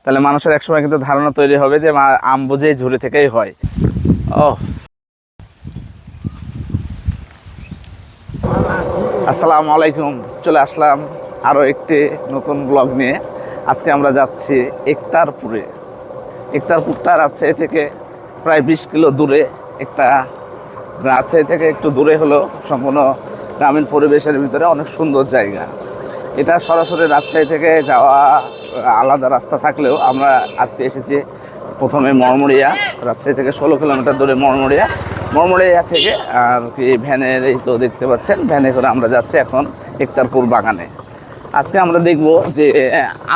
তাহলে মানুষের একসময় কিন্তু ধারণা তৈরি হবে যে আম বুঝেই ঝুড়ি থেকেই হয়। ও আসসালামু আলাইকুম, চলে আসলাম আরও একটি নতুন ব্লগ নিয়ে। আজকে আমরা যাচ্ছি একতারপুরে। একতারপুরটা রাজশাহী থেকে প্রায় 20 কিলো দূরে, একটা রাজশাহী থেকে একটু দূরে হলেও সম্পূর্ণ গ্রামীণ পরিবেশের ভিতরে অনেক সুন্দর জায়গা। এটা সরাসরি রাজশাহী থেকে যাওয়া আলাদা রাস্তা থাকলেও আমরা আজকে এসেছি প্রথমে মরমরিয়া, রাজশাহী থেকে 16 কিলোমিটার দূরে মরমরিয়া থেকে আর কি ভ্যানের, এই তো দেখতে পাচ্ছেন, ভ্যানে করে আমরা যাচ্ছি এখন একতারপুর বাগানে। আজকে আমরা দেখব যে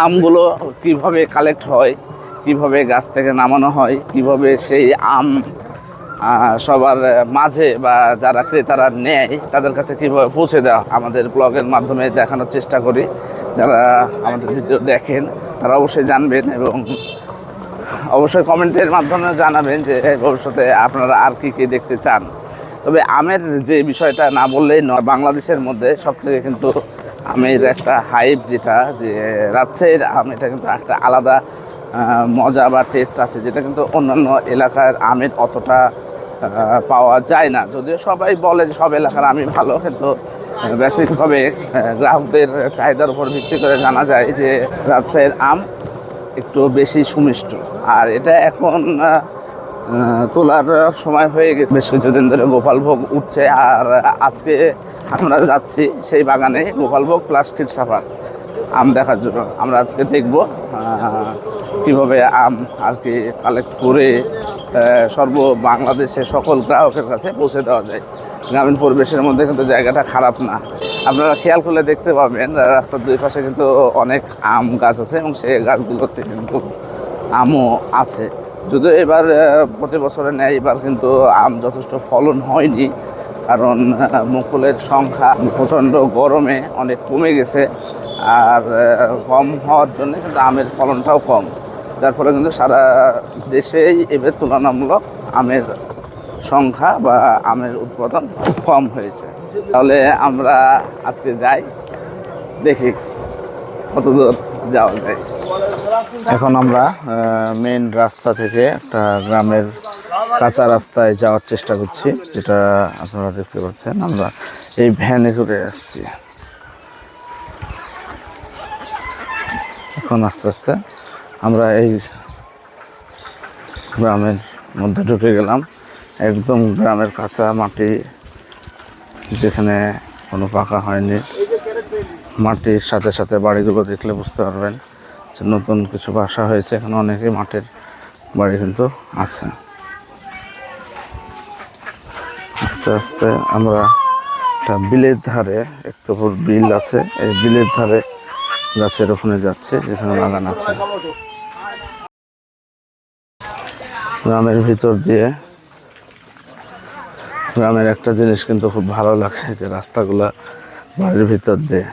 আমগুলো কিভাবে কালেক্ট হয়, কিভাবে গাছ থেকে নামানো হয়, কিভাবে সেই আম সবার মাঝে বা যারা ক্রেতারা নেয় তাদের কাছে কীভাবে পৌঁছে দেওয়া, আমাদের ব্লগের মাধ্যমে দেখানোর চেষ্টা করি। যারা আমাদের ভিডিও দেখেন তারা অবশ্যই জানবেন এবং অবশ্যই কমেন্টের মাধ্যমে জানাবেন যে ভবিষ্যতে আপনারা আর কী কী দেখতে চান। তবে আমের যে বিষয়টা না বললেই নয়, বাংলাদেশের মধ্যে সবথেকে কিন্তু আমের একটা হাইপ, যেটা যে রাজশাহীর আম, এটা কিন্তু একটা আলাদা মজা বা টেস্ট আছে, যেটা কিন্তু অন্যান্য এলাকার আমের অতটা পাওয়া যায় না। যদিও সবাই বলে যে সব এলাকার আমই ভালো, কিন্তু বেসিকভাবে গ্রাহকদের চাহিদার উপর ভিত্তি করে জানা যায় যে রাজশাহীর আম একটু বেশি সুমিষ্ট। আর এটা এখন তোলার সময় হয়ে গেছে, বেশ কিছুদিন ধরে গোপালভোগ উঠছে। আর আজকে আমরা যাচ্ছি সেই বাগানে গোপালভোগ প্লাস ক্ষীরসাপাত আম দেখার জন্য। আমরা আজকে দেখব কীভাবে আম আর কি কালেক্ট করে বাংলাদেশে সকল গ্রাহকের কাছে পৌঁছে দেওয়া যায়। গ্রামীণ পরিবেশের মধ্যে কিন্তু জায়গাটা খারাপ না। আপনারা খেয়াল করলে দেখতে পাবেন রাস্তার দুই পাশে কিন্তু অনেক আম গাছ আছে এবং সেই গাছগুলোতে কিন্তু আমও আছে। যদিও এবার প্রতি বছরে নেয়, এবার কিন্তু আম যথেষ্ট ফলন হয়নি, কারণ মুকুলের সংখ্যা প্রচণ্ড গরমে অনেক কমে গেছে। আর কম হওয়ার জন্য কিন্তু আমের ফলনটাও কম, যার ফলে কিন্তু সারা দেশেই এবার তুলনামূলক আমের সংখ্যা বা আমের উৎপাদন কম হয়েছে। তাহলে আমরা আজকে যাই, দেখি কতদূর যাওয়া যায়। এখন আমরা মেন রাস্তা থেকে একটা গ্রামের কাঁচা রাস্তায় যাওয়ার চেষ্টা করছি, যেটা আপনারা দেখতে পাচ্ছেন। আমরা এই ভ্যানে করে আসছি। এখন আস্তে আস্তে আমরা এই গ্রামের মধ্যে ঢুকে গেলাম। একদম গ্রামের কাঁচা মাটি, যেখানে কোনো পাকা হয়নি। মাটির সাথে সাথে বাড়িগুলো দেখলে বুঝতে পারবেন যে নতুন কিছু বাসা হয়েছে। এখানে অনেকেই মাটির বাড়ি কিন্তু আছে। আস্তে আস্তে আমরা একটা বিলের ধারে, একতারপুর বিল আছে, এই বিলের ধারে গাছের ওখানে যাচ্ছে, যেখানে বাগান আছে। গ্রামের ভিতর দিয়ে, গ্রামের একটা জিনিস কিন্তু খুব ভালো লাগছে, যে রাস্তাগুলা বাড়ির ভিতর দিয়ে।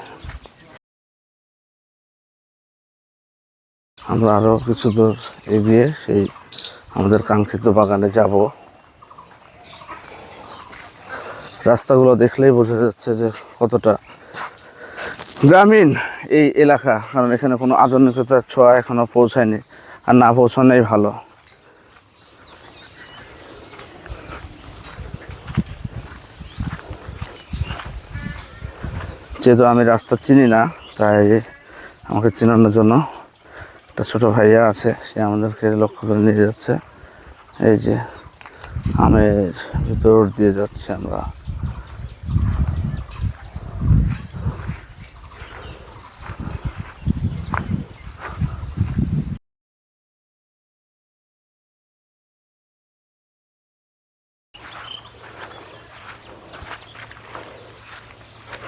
আমরা আরও কিছু দূর এগিয়ে সেই আমাদের কাঙ্ক্ষিত বাগানে যাব। রাস্তাগুলো দেখলেই বোঝা যাচ্ছে যে কতটা গ্রামীণ এই এলাকা, কারণ এখানে কোনো আধুনিকতার ছোঁয়া এখনও পৌঁছায়নি, আর না পৌঁছানোই ভালো। যেহেতু আমি রাস্তা চিনি না, তাই আমাকে চেনানোর জন্য একটা ছোটো ভাইয়া আছে, সে আমাদেরকে লক্ষ্য করে নিয়ে যাচ্ছে। এই যে আমের ভিতর দিয়ে যাচ্ছে আমরা।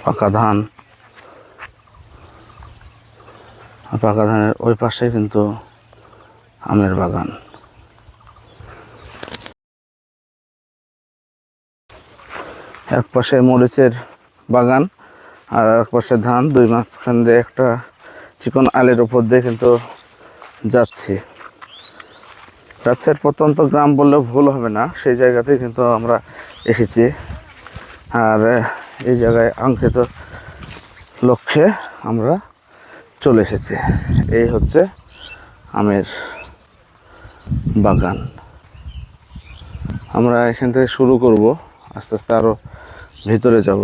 পাকা ধান, পাকা ধানের ওই পাশে কিন্তু আমের বাগান। এক পাশে মরিচের বাগান আর এক পাশে ধান, দুই মাঝখান দিয়ে একটা চিকন আলের উপর দিয়ে কিন্তু যাচ্ছি। রাজশাহীর প্রত্যন্ত গ্রাম বললেও ভুল হবে না, সেই জায়গাতে কিন্তু আমরা এসেছি। আর এই জায়গায় আঙ্কিত লক্ষ্যে আমরা চলে এসেছি। এই হচ্ছে আমের বাগান। আমরা এখান থেকে শুরু করব, আস্তে আস্তে আরও ভিতরে যাব।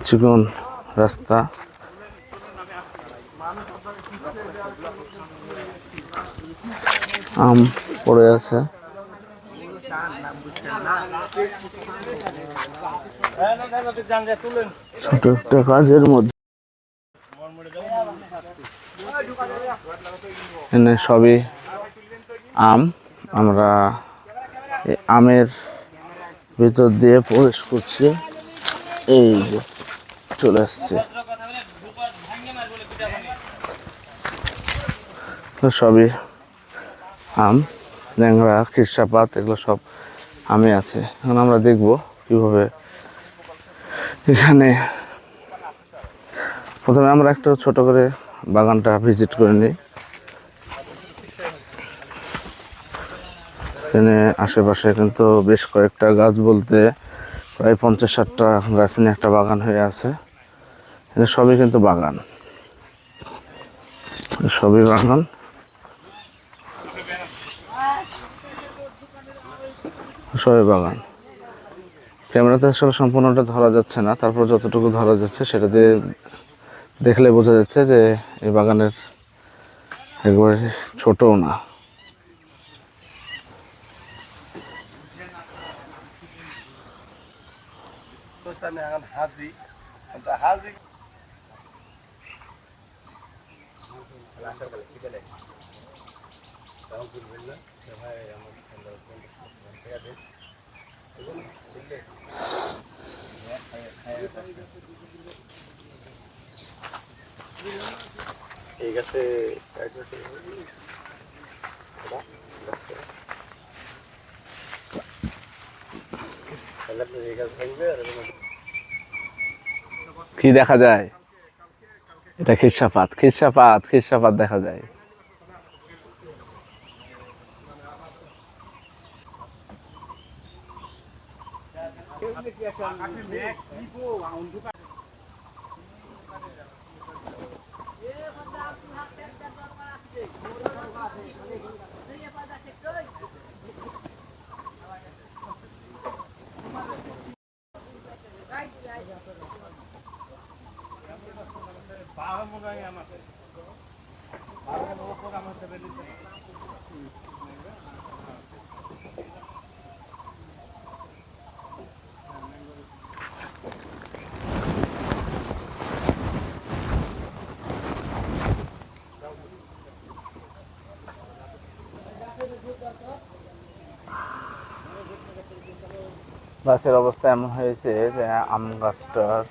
চিকন রাস্তা, আম পড়ে আছে। ছোট একটা কাজের মধ্যে এখানে সবই আম। আমরা আমের ভিতর দিয়ে প্রবেশ করছি। এই যে চলে আসছে, সবই আম, ল্যাংড়া, খিরসাপাত, এগুলো সব আমে আছে। এখন আমরা দেখব কিভাবে এখানে। প্রথমে আমরা একটা ছোট করে বাগানটা ভিজিট করে নিই। এখানে আশেপাশে কিন্তু বেশ কয়েকটা গাছ, বলতে প্রায় 50-60টা গাছ নিয়ে একটা বাগান হয়ে আছে। এখানে সবই কিন্তু বাগান, সবই বাগান। সবই বাগান। ক্যামেরাতে আসলে সম্পূর্ণটা ধরা যাচ্ছে না, তারপর যতটুকু ধরা যাচ্ছে সেটা দিয়ে দেখলে বোঝা যাচ্ছে যে এই বাগানের একবারে ছোটও না। এই গাছে কি দেখা যায়? এটা খিরসাপাত, খিরসাপাত, খিরসাপাত দেখা যায়। গাছের অবস্থা এমন হয়েছে যে আম গাছটার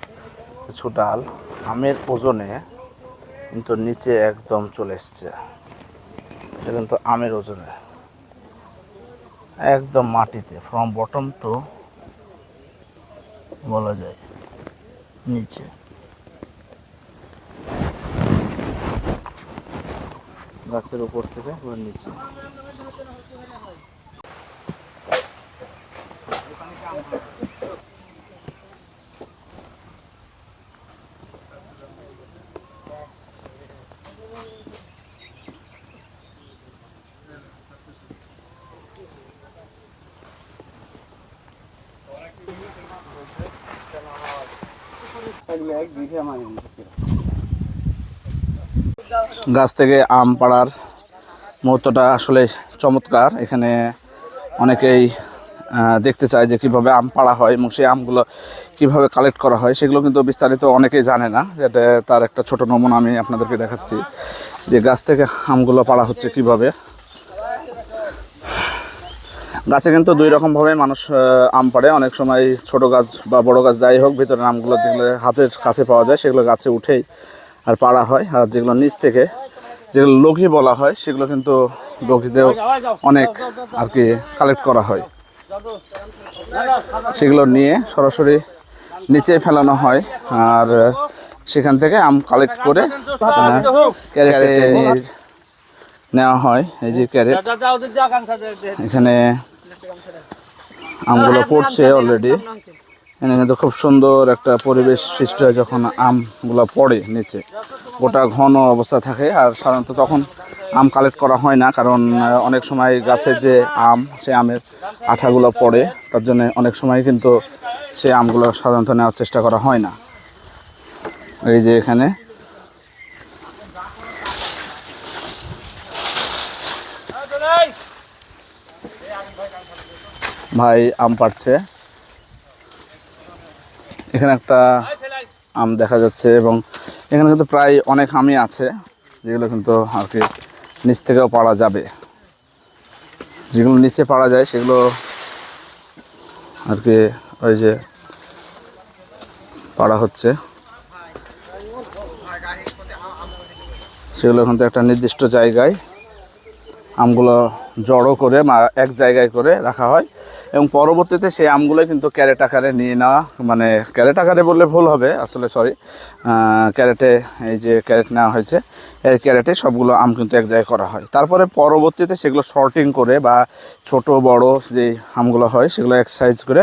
কিছু ডাল আমের ওজনে কিন্তু নিচে একদম চলে এসছে। এটা কিন্তু আমের ওজনে একদম মাটিতে, ফ্রম বটম টু বলা যায় নিচে। গাছের উপর থেকে নিচে। গাছ থেকে আম পাড়ার মুহূর্তটা আসলে চমৎকার। এখানে অনেকেই দেখতে চায় যে কীভাবে আম পাড়া হয় এবং সেই আমগুলো কীভাবে কালেক্ট করা হয়, সেগুলো কিন্তু বিস্তারিত অনেকেই জানে না। এটা তার একটা ছোট নমুনা আমি আপনাদেরকে দেখাচ্ছি যে গাছ থেকে আমগুলো পাড়া হচ্ছে কীভাবে। গাছে কিন্তু দুই রকমভাবে মানুষ আম পাড়ে। অনেক সময় ছোট গাছ বা বড় গাছ যাই হোক, ভিতরের আমগুলো যেগুলো হাতের কাছে পাওয়া যায় সেগুলো গাছে উঠেই আর পাড়া হয়। আর যেগুলো নিচ থেকে, যেগুলো লঘি বলা হয়, সেগুলো কিন্তু লঘিতেও অনেক আর কি কালেক্ট করা হয়। সেগুলো নিয়ে সরাসরি নিচে ফেলানো হয়। আর সেখান থেকে আম কালেক্ট করে ক্যারেটে নেওয়া হয়। এই যে ক্যারেট, এখানে আমগুলো পড়ছে অলরেডি। এখানে কিন্তু খুব সুন্দর একটা পরিবেশ সৃষ্টি হয় যখন আমগুলো পড়ে নিচে, গোটা ঘন অবস্থা থাকে। আর সাধারণত তখন আম কালেক্ট করা হয় না, কারণ অনেক সময় গাছের যে আম, সেই আমের আঠাগুলো পড়ে, তার জন্য অনেক সময় কিন্তু সেই আমগুলো সাধারণত নেওয়ার চেষ্টা করা হয় না। এই যে এখানে ভাই আম পাড়ছে। এখানে একটা আম দেখা যাচ্ছে এবং এখানে কিন্তু প্রায় অনেক আমই আছে যেগুলো কিন্তু আর কি নিচ থেকেও পাড়া যাবে। যেগুলো নিচে পাড়া যায় সেগুলো আর কি ওই যে পাড়া হচ্ছে, সেগুলো কিন্তু একটা নির্দিষ্ট জায়গায় আমগুলো জড়ো করে এক জায়গায় করে রাখা হয় এবং পরবর্তীতে সেই আমগুলো কিন্তু ক্যারেট আকারে নিয়ে নেওয়া, মানে ক্যারেট আকারে বললে ভুল হবে আসলে, সরি, ক্যারেটে, এই যে ক্যারেট নেওয়া হয়েছে, এই ক্যারেটে সবগুলো আম কিন্তু এক জায়গায় করা হয়। তারপরে পরবর্তীতে সেগুলো সর্টিং করে বা ছোট বড় যে আমগুলো হয় সেগুলো এক সাইজ করে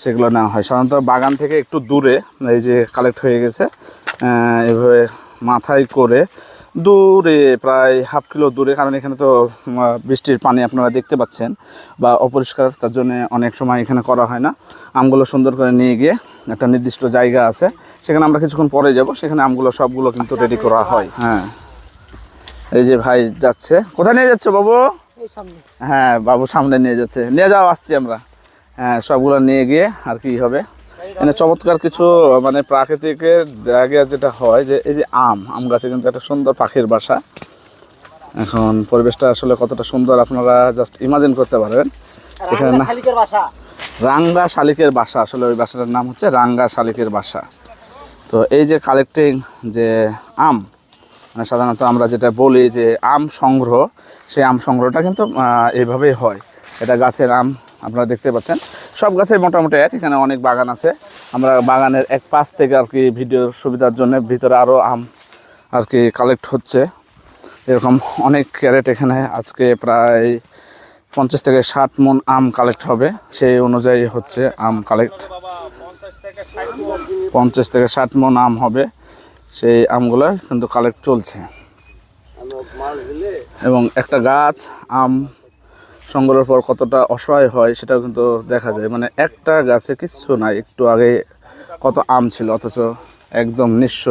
সেগুলো নেওয়া হয়। সাধারণত বাগান থেকে একটু দূরে এই যে কালেক্ট হয়ে গেছে, এভাবে মাথায় করে দূরে প্রায় হাফ কিলো দূরে, কারণ এখানে তো বৃষ্টির পানি আপনারা দেখতে পাচ্ছেন বা অপরিষ্কার, তার জন্য অনেক সময় এখানে করা হয় না। আমগুলো সুন্দর করে নিয়ে গিয়ে একটা নির্দিষ্ট জায়গা আছে, সেখানে আমরা কিছুক্ষণ পরে যাব, সেখানে আমগুলো সবগুলো কিন্তু রেডি করা হয়। হ্যাঁ, এই যে ভাই যাচ্ছে। কোথায় নিয়ে যাচ্ছ বাবু? হ্যাঁ, বাবু সামনে নিয়ে যাচ্ছে। নিয়ে যাও, আসছি আমরা। হ্যাঁ, সবগুলো নিয়ে গিয়ে আর কি হবে, এখানে চমৎকার কিছু মানে প্রাকৃতিকের জায়গা যেটা হয় যে এই যে আম গাছে কিন্তু একটা সুন্দর পাখির বাসা। এখন পরিবেশটা আসলে কতটা সুন্দর আপনারা জাস্ট ইমাজিন করতে পারবেন। এখানে না, রাঙ্গা শালিকের বাসা, আসলে ওই বাসাটার নাম হচ্ছে রাঙ্গা শালিকের বাসা। তো এই যে কালেক্টিং যে আম, মানে সাধারণত আমরা যেটা বলি যে আম সংগ্রহ, সেই আম সংগ্রহটা কিন্তু এইভাবেই হয়। এটা গাছের আম আপনারা দেখতে পাচ্ছেন, সব গাছের মোটামুটি এক। এখানে অনেক বাগান আছে, আমরা বাগানের এক পাশ থেকে আর কি ভিডিওর সুবিধার জন্য ভিতরে আরও আম আর কি কালেক্ট হচ্ছে। এরকম অনেক ক্যারেট, এখানে আজকে প্রায় 50 থেকে 60 মণ আম কালেক্ট হবে, সেই অনুযায়ী হচ্ছে আম কালেক্ট। 50 থেকে 60 মণ আম হবে, সেই আমগুলো কিন্তু কালেক্ট চলছে। এবং একটা গাছ আম সংগ্রহের পর কতটা অসহায় হয় সেটাও কিন্তু দেখা যায়। মানে একটা গাছে কিচ্ছু নাই, একটু আগে কত আম ছিল অথচ একদম নিঃস্ব।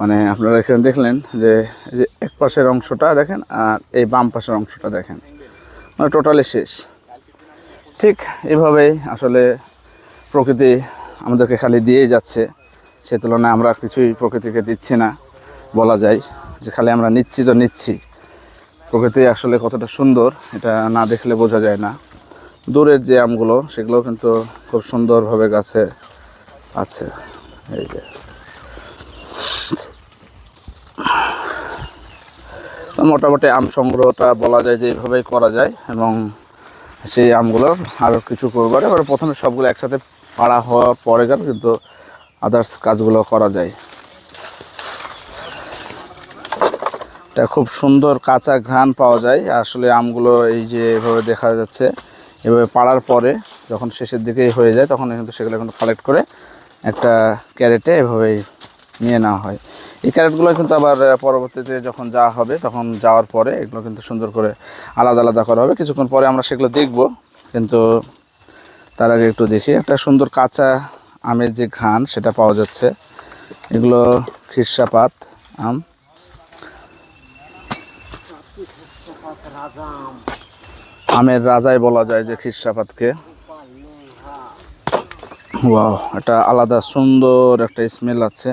মানে আপনারা এখানে দেখলেন যে এই যে এক পাশের অংশটা দেখেন আর এই বাম পাশের অংশটা দেখেন, মানে টোটালি শেষ। ঠিক এভাবেই আসলে প্রকৃতি আমাদেরকে খালি দিয়েই যাচ্ছে, সে তুলনায় আমরা কিছুই প্রকৃতিকে দিচ্ছি না। বলা যায় যে খালি আমরা নিচ্ছি তো নিচ্ছি। প্রকৃতি আসলে কতটা সুন্দর এটা না দেখলে বোঝা যায় না। দূরের যে আমগুলো সেগুলো কিন্তু খুব সুন্দরভাবে গাছে আছে। এই যে মোটামুটি আম সংগ্রহটা বলা যায় যে এইভাবেই করা যায় এবং সেই আমগুলোর আরও কিছু করবার, এবার প্রথমে সবগুলো একসাথে পাড়া হওয়ার পরে গেল কিন্তু আদার্স কাজগুলো করা যায়। এটা খুব সুন্দর কাঁচা ঘ্রাণ পাওয়া যায় আসলে আমগুলো, এই যে এভাবে দেখা যাচ্ছে, এভাবে পাড়ার পরে যখন শেষের দিকেই হয়ে যায় তখন কিন্তু সেগুলো কিন্তু কালেক্ট করে একটা ক্যারেটে এভাবেই নিয়ে নেওয়া হয়। এই ক্যারেটগুলো কিন্তু আবার পরবর্তীতে যখন যাওয়া হবে তখন যাওয়ার পরে এগুলো কিন্তু সুন্দর করে আলাদা আলাদা করা হবে। কিছুক্ষণ পরে আমরা সেগুলো দেখব, কিন্তু তার আগে একটু দেখি। একটা সুন্দর কাঁচা আমের যে ঘ্রাণ সেটা পাওয়া যাচ্ছে। এগুলো খিরসাপাত আম, আমের রাজাই বলা যায় যে খিরসাপাতকে। ওয়াও, এটা আলাদা সুন্দর একটা স্মেল আছে।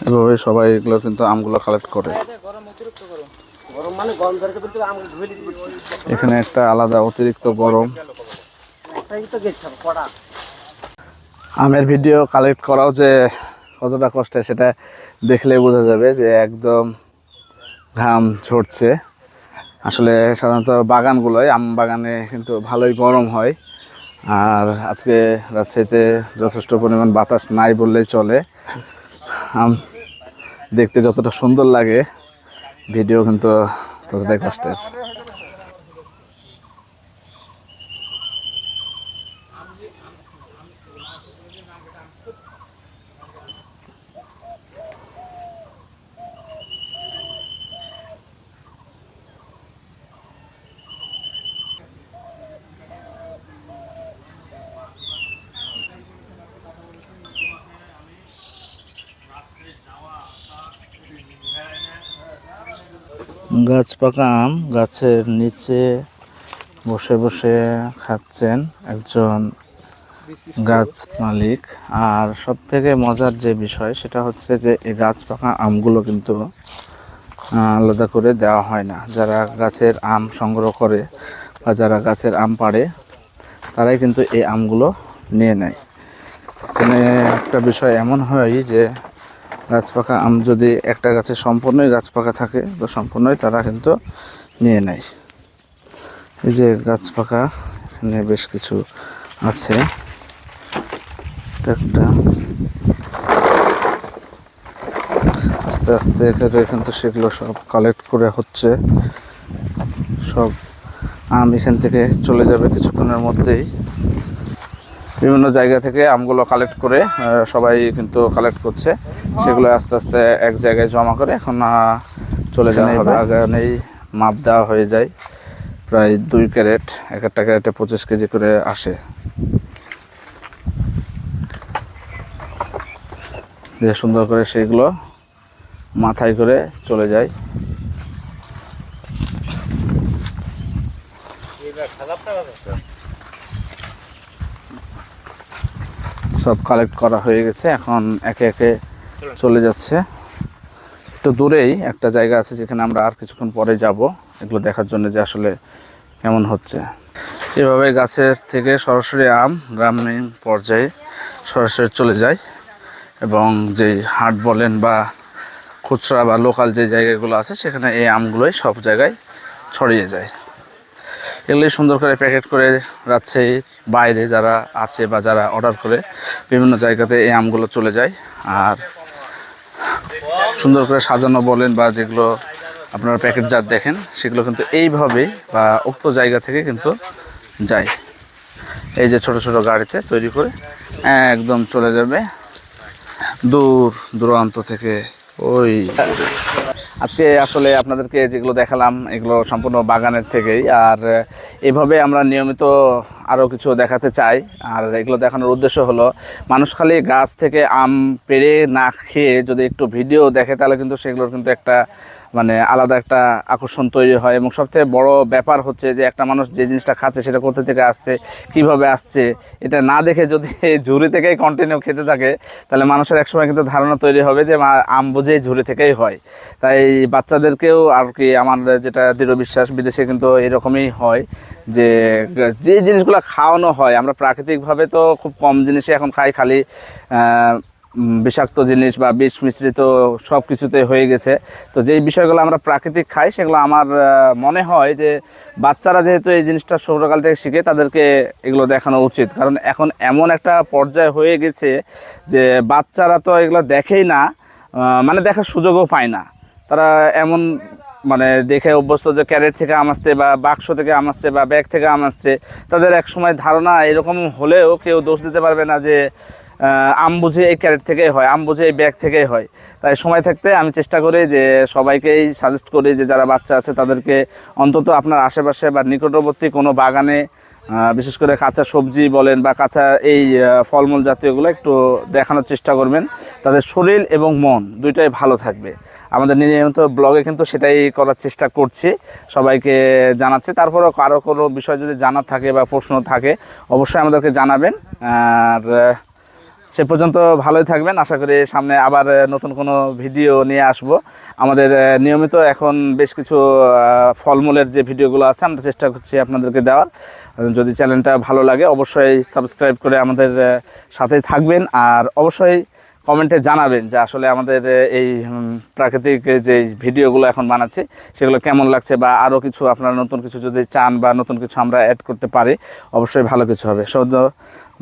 এভাবে সবাই এগুলো কিন্তু আমগুলো কালেক্ট করে। এখানে একটা আলাদা অতিরিক্ত গরম। আমের ভিডিও কালেক্ট করাও যে কতটা কষ্টের সেটা দেখলে বোঝা যাবে যে একদম ঘাম ঝরছে। আসলে সাধারণত বাগানগুলোয়, আম বাগানে কিন্তু ভালোই গরম হয়, আর আজকে রাজশাহীতে যথেষ্ট পরিমাণ বাতাস নাই বললেই চলে। আম দেখতে যতটা সুন্দর লাগে, ভিডিও কিন্তু ততটাই কষ্টের। গাছ পাকা আম গাছের নিচে বসে বসে খাচ্ছেন একজন গাছ মালিক। আর সব থেকে মজার যে বিষয় সেটা হচ্ছে যে এই গাছ পাকা আমগুলো কিন্তু আলাদা করে দেওয়া হয় না। যারা গাছের আম সংগ্রহ করে বা যারা গাছের আম পাড়ে তারাই কিন্তু এই আমগুলো নিয়ে নেয়। এখানে একটা বিষয় এমন হয় যে গাছ পাকা আম যদি একটা গাছে সম্পূর্ণই গাছ পাকা থাকে তো সম্পূর্ণই তারা কিন্তু নিয়ে নেয়। এই যে গাছ পাকা এখানে বেশ কিছু আছে, একটা আস্তে আস্তে এখানে কিন্তু সেগুলো সব কালেক্ট করে হচ্ছে। সব আম এখান থেকে চলে যাবে কিছুক্ষণের মধ্যেই। বিভিন্ন জায়গা থেকে আমগুলো কালেক্ট করে সবাই কিন্তু কালেক্ট করছে, সেগুলো আস্তে আস্তে এক জায়গায় জমা করে এখন চলে যাওয়া হবে। বাগানেই মাপ দেওয়া হয়ে যায়, প্রায় 2 ক্যারেট, এক একটা ক্যারেটে 25 কেজি করে আসে। দিয়ে সুন্দর করে সেইগুলো মাথায় করে চলে যায়। সব কালেক্ট করা হয়ে গেছে, এখন একে একে চলে যাচ্ছে। একটু দূরেই একটা জায়গা আছে যেখানে আমরা আর কিছুক্ষণ পরে যাব এগুলো দেখার জন্য যে আসলে কেমন হচ্ছে। এভাবে গাছের থেকে সরাসরি আম গ্রামীণ পর্যায়ে সরাসরি চলে যায় এবং যেই হাট বলেন বা খুচরা বা লোকাল যে জায়গাগুলো আছে সেখানে এই আমগুলোই সব জায়গায় ছড়িয়ে যায়। এগুলোই সুন্দর করে প্যাকেট করে রাজশাহী বাইরে যারা আছে বা যারা অর্ডার করে বিভিন্ন জায়গাতে এই আমগুলো চলে যায়। আর সুন্দর করে সাজানো বলেন বা যেগুলো আপনারা প্যাকেটজাত দেখেন সেগুলো কিন্তু এইভাবেই বা উক্ত জায়গা থেকে কিন্তু যায়। এই যে ছোট ছোট গাড়িতে তৈরি করে একদম চলে যাবে দূর দূরান্ত থেকে। ওই আজকে আসলে আপনাদেরকে যেগুলো দেখালাম এগুলো সম্পূর্ণ বাগানের থেকেই। আর এভাবে আমরা নিয়মিত আরও কিছু দেখাতে চাই। আর এগুলো দেখানোর উদ্দেশ্য হলো মানুষ খালি গাছ থেকে আম পেড়ে না খেয়ে যদি একটু ভিডিও দেখে তাহলে কিন্তু সেগুলোর কিন্তু একটা মানে আলাদা একটা আকর্ষণ তৈরি হয়। এবং সবথেকে বড় ব্যাপার হচ্ছে যে একটা মানুষ যে জিনিসটা খাচ্ছে সেটা কোথা থেকে আসছে, কিভাবে আসছে, এটা না দেখে যদি ঝুড়ি থেকেই কন্টিনিউ খেতে থাকে তাহলে মানুষের একসময় কিন্তু ধারণা তৈরি হবে যে আম বুঝেই ঝুড়ি থেকেই হয়। তাই বাচ্চাদেরকেও আর কি আমার যেটা দৃঢ় বিশ্বাস, বিদেশে কিন্তু এরকমই হয় যে যে জিনিসগুলো খাওয়ানো হয় আমরা প্রাকৃতিকভাবে তো খুব কম জিনিসই এখন খাই, খালি বিষাক্ত জিনিস বা বিষ মিশ্রিত সব কিছুতে হয়ে গেছে। তো যেই বিষয়গুলো আমরা প্রাকৃতিক খাই সেগুলো আমার মনে হয় যে বাচ্চারা যেহেতু এই জিনিসটা ছোটোকাল থেকে শিখে তাদেরকে এগুলো দেখানো উচিত। কারণ এখন এমন একটা পর্যায়ে হয়ে গেছে যে বাচ্চারা তো এগুলো দেখেই না, মানে দেখার সুযোগও পায় না। তারা এমন মানে দেখে অভ্যস্ত যে ক্যারেট থেকে আম আসছে বা বাক্স থেকে আম আসছে বা ব্যাগ থেকে আম আসছে। তাদের এক সময় ধারণা এরকম হলেও কেউ দোষ দিতে পারবে না যে আম বুঝে এই ক্যারেট থেকেই হয়, আম বুঝে এই ব্যাগ থেকেই হয়। তাই সময় থাকতে আমি চেষ্টা করি যে সবাইকেই সাজেস্ট করি যে যারা বাচ্চা আছে তাদেরকে অন্তত আপনার আশেপাশে বা নিকটবর্তী কোনো বাগানে বিশেষ করে কাঁচা সবজি বলেন বা কাঁচা এই ফলমূল জাতীয়গুলো একটু দেখানোর চেষ্টা করবেন। তাদের শরীর এবং মন দুইটাই ভালো থাকবে। আমাদের নিয়মিত ব্লগে কিন্তু সেটাই করার চেষ্টা করছি, সবাইকে জানাচ্ছি। তারপরেও কারো কোনো বিষয় যদি জানার থাকে বা প্রশ্ন থাকে অবশ্যই আমাদেরকে জানাবেন। আর সে পর্যন্ত ভালোই থাকবেন। আশা করি সামনে আবার নতুন কোনো ভিডিও নিয়ে আসব। আমাদের নিয়মিত এখন বেশ কিছু ফলমূলের যে ভিডিওগুলো আছে আমরা চেষ্টা করছি আপনাদেরকে দেওয়ার। যদি চ্যানেলটা ভালো লাগে অবশ্যই সাবস্ক্রাইব করে আমাদের সাথেই থাকবেন। আর অবশ্যই কমেন্টে জানাবেন যে আসলে আমাদের এই প্রাকৃতিক যে ভিডিওগুলো এখন বানাচ্ছি সেগুলো কেমন লাগছে, বা আরও কিছু আপনারা নতুন কিছু যদি চান বা নতুন কিছু আমরা অ্যাড করতে পারি অবশ্যই ভালো কিছু হবে।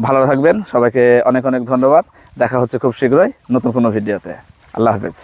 ভালো থাকবেন, সবাইকে অনেক অনেক ধন্যবাদ। দেখা হচ্ছে খুব শীঘ্রই নতুন কোনো ভিডিওতে। আল্লাহ হাফেজ।